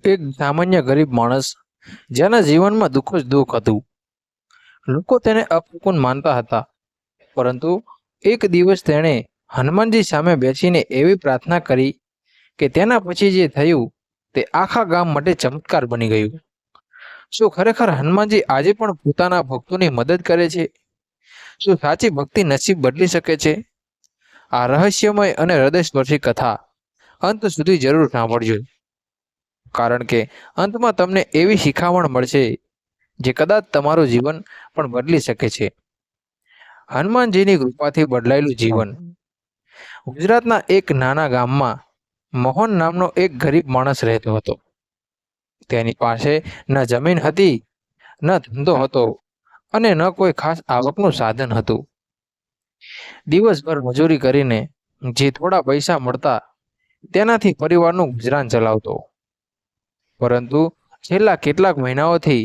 એક સામાન્ય ગરીબ માણસ જેના જીવનમાં દુઃખ જ દુઃખ હતું. લોકો તેને અપશુકન માનતા હતા, પરંતુ એક દિવસ તેણે હનુમાનજી સામે બેસીને એવી પ્રાર્થના કરી કે તેના પછી જે થયું તે આખા ગામ માટે ચમત્કાર બની ગયું. શું ખરેખર હનુમાનજી આજે પણ પોતાના ભક્તોની મદદ કરે છે? શું સાચી ભક્તિ નસીબ બદલી શકે છે? આ રહસ્યમય અને હૃદયસ્પર્શી કથા અંત સુધી જરૂર સાંભળજો, કારણ કે અંતમાં તમને એવી શિખામણ મળશે જે કદાચ તમારું જીવન પણ બદલી શકે છે. હનુમાનજીની કૃપાથી બદલાયેલું જીવન. ગુજરાતના એક નાના ગામમાં મોહન નામનો એક ગરીબ માણસ રહેતો હતો. તેની પાસે ન જમીન હતી, ન ધંધો હતો અને ન કોઈ ખાસ આવકનું સાધન હતું. દિવસભર મજૂરી કરીને જે થોડા પૈસા મળતા તેનાથી પરિવારનું ગુજરાન ચલાવતો. પરંતુ છેલ્લા કેટલાક મહિનાઓથી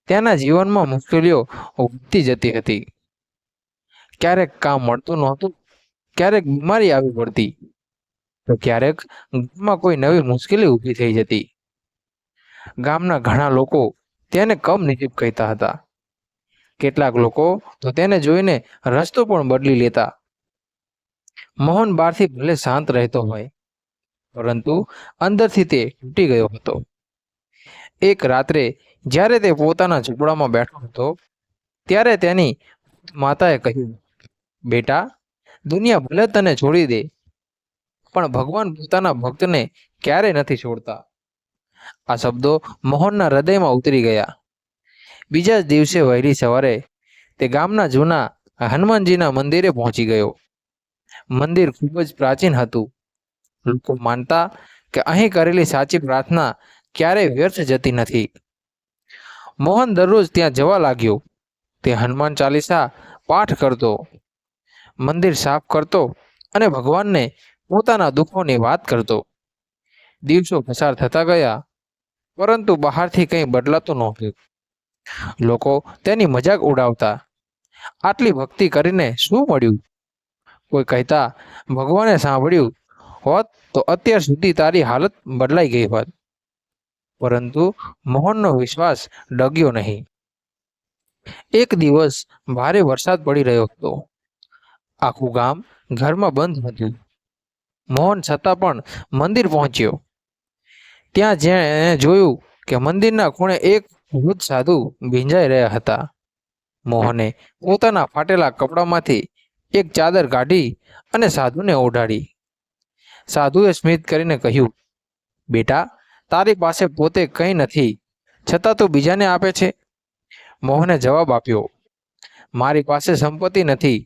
તેના જીવનમાં મુશ્કેલીઓ વધતી જતી હતી. ક્યારેક કામ મળતું નહોતું, ક્યારેક બીમારી આવી પડતી, તો ક્યારેક ઘરમાં કોઈ નવી મુશ્કેલી ઊભી થઈ જતી. ગામના ઘણા લોકો તેને કમનસીબ કહેતા હતા. કેટલાક લોકો તો તેને જોઈને રસ્તો પણ બદલી લેતા. મોહન બહારથી ભલે શાંત રહેતો હોય, પરંતુ અંદરથી તે તૂટી ગયો હતો. એક રાત્રે જ્યારે તે પોતાના ઝૂંપડામાં બેઠો હતો, ત્યારે તેની માતાએ કહ્યું, બેટા, દુનિયા ભલે તને છોડી દે, પણ ભગવાન પોતાના ભક્તને ક્યારેય નથી છોડતા. આ શબ્દો મોહનના હૃદયમાં ઉતરી ગયા. બીજા જ દિવસે વહેલી સવારે તે ગામના જૂના હનુમાનજીના મંદિરે પહોંચી ગયો. મંદિર ખૂબ જ પ્રાચીન હતું. લોકો માનતા કે અહીં કરેલી સાચી પ્રાર્થના ક્યારેય વ્યર્થ જતી નથી. મોહન દરરોજ ત્યાં જવા લાગ્યો. તે હનુમાન ચાલીસા પાઠ કરતો, મંદિર સાફ કરતો અને ભગવાનને પોતાના દુઃખોની વાત કરતો. દિવસો પસાર થતા ગયા, પરંતુ બહારથી કંઈ બદલાતું નહોતું. લોકો તેની મજાક ઉડાવતા. આટલી ભક્તિ કરીને શું મળ્યું? કોઈ કહેતા, ભગવાને સાંભળ્યું હોત તો અત્યાર સુધી તારી હાલત બદલાઈ ગઈ હોત. પરંતુ મોહનનો વિશ્વાસ ડગ્યો નહીં. એક દિવસ ભારે વરસાદ પડી રહ્યો હતો. આખું ગામ ઘરમાં બંધ હતું. મોહન છતાં પણ મંદિર પહોંચ્યો. ત્યાં જેણે જોયું કે મંદિરના ખૂણે એક વૃદ્ધ સાધુ ભીંજાઈ રહ્યા હતા. મોહને પોતાના ફાટેલા કપડામાંથી એક ચાદર કાઢી અને સાધુને ઓઢાડી. સાધુએ સ્મિત કરીને કહ્યું, બેટા, તારી પાસે પોતે કંઈ નથી, છતાં તું બીજાને આપે છે. મોહને જવાબ આપ્યો, મારી પાસે સંપત્તિ નથી,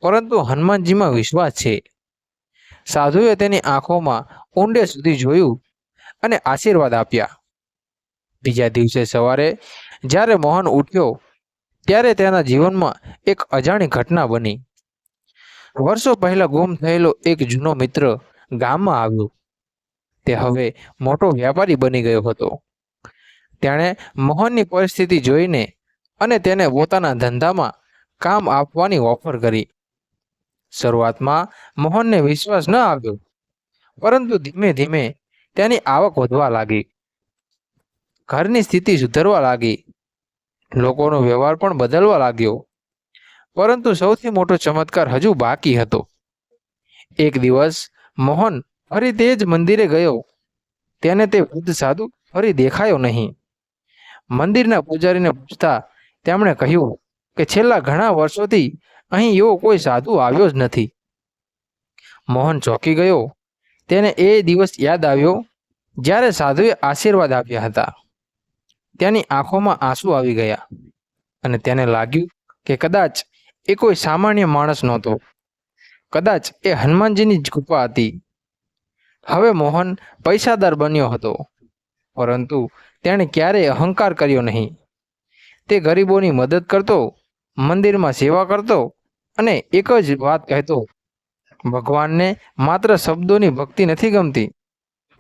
પરંતુ હનુમાનજીમાં વિશ્વાસ છે. સાધુએ તેની આંખોમાં ઊંડે સુધી જોયું અને આશીર્વાદ આપ્યા. બીજા દિવસે સવારે જ્યારે મોહન ઉઠ્યો, ત્યારે તેના જીવનમાં એક અજાણી ઘટના બની. વર્ષો પહેલા ગુમ થયેલો એક જૂનો મિત્ર ગામમાં આવ્યો. તે હવે મોટો વ્યાપારી બની ગયો હતો. તેણે મોહનની પરિસ્થિતિ જોઈને અને તેને પોતાના ધંધામાં કામ આપવાની ઓફર કરી. શરૂઆતમાં મોહનને વિશ્વાસ ન આવ્યો, પરંતુ ધીમે ધીમે તેની આવક વધવા લાગી. ઘરની સ્થિતિ સુધરવા લાગી. લોકોનો વ્યવહાર પણ બદલવા લાગ્યો. પરંતુ સૌથી મોટો ચમત્કાર હજુ બાકી હતો. એક દિવસ મોહન ફરી તે જ મંદિરે ગયો. તેને તે વૃદ્ધ સાધુ ફરી દેખાયો નહીં. મંદિરના પૂજારીને પૂછતા તેમણે કહ્યું કે છેલ્લા ઘણા વર્ષોથી અહીં એવો કોઈ સાધુ આવ્યો જ નથી. મોહન ચોંકી ગયો. તેને એ દિવસ યાદ આવ્યો જ્યારે સાધુએ આશીર્વાદ આપ્યા હતા. તેની આંખોમાં આંસુ આવી ગયા અને તેને લાગ્યું કે કદાચ એ કોઈ સામાન્ય માણસ નહોતો. કદાચ એ હનુમાનજીની જ કૃપા હતી. હવે મોહન પૈસાદાર બન્યો હતો, પરંતુ તેણે ક્યારેય અહંકાર કર્યો નહીં. તે ગરીબોની મદદ કરતો, મંદિરમાં સેવા કરતો અને એક જ વાત કહેતો, ભગવાનને માત્ર શબ્દોની ભક્તિ નથી ગમતી,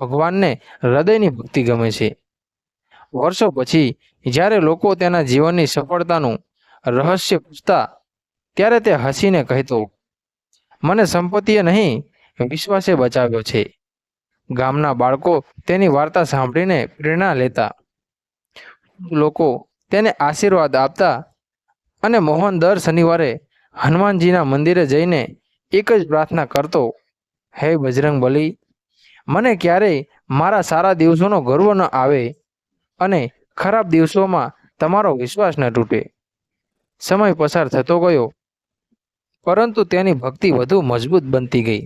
ભગવાનને હૃદયની ભક્તિ ગમે છે. વર્ષો પછી જ્યારે લોકો તેના જીવનની સફળતાનું રહસ્ય પૂછતા, ત્યારે તે હસીને કહેતો, મને સંપત્તિએ નહીં, વિશ્વાસે બચાવ્યો છે. ગામના બાળકો તેની વાર્તા સાંભળીને પ્રેરણા લેતા. લોકો તેને આશીર્વાદ આપતા અને મોહન દર શનિવારે હનુમાનજીના મંદિરે જઈને એક જ પ્રાર્થના કરતો, હે બજરંગબલી, મને ક્યારેય મારા સારા દિવસોનો ગર્વ ન આવે અને ખરાબ દિવસોમાં તમારો વિશ્વાસ ન તૂટે. સમય પસાર થતો ગયો, પરંતુ તેની ભક્તિ વધુ મજબૂત બનતી ગઈ.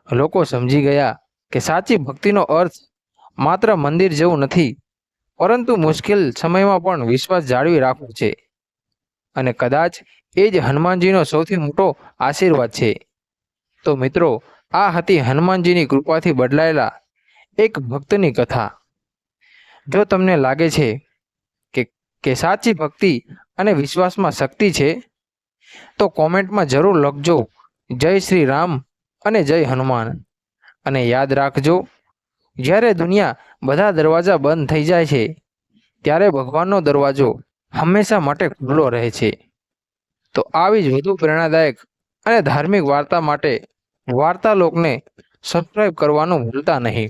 લોકો સમજી ગયા કે સાચી ભક્તિનો અર્થ માત્ર મંદિર જેવું નથી, પરંતુ મુશ્કેલ સમયમાં પણ વિશ્વાસ જાળવી રાખવો છે. અને કદાચ એ જ હનુમાનજીનો સૌથી મોટો આશીર્વાદ છે. તો મિત્રો, આ હતી હનુમાનજીની કૃપાથી બદલાયેલા એક ભક્તની કથા. જો તમને લાગે છે કે સાચી ભક્તિ અને વિશ્વાસમાં શક્તિ છે, તો કોમેન્ટમાં જરૂર લખજો જય શ્રી રામ અને જય હનુમાન. અને યાદ રાખજો, જ્યારે દુનિયા બધા દરવાજા બંધ થઈ જાય છે, ત્યારે ભગવાનનો દરવાજો હંમેશા માટે ખુલ્લો રહે છે. તો આવી જ વધુ પ્રેરણાદાયક અને ધાર્મિક વાર્તા માટે વાર્તાલોકને સબસ્ક્રાઈબ કરવાનું ભૂલતા નહીં.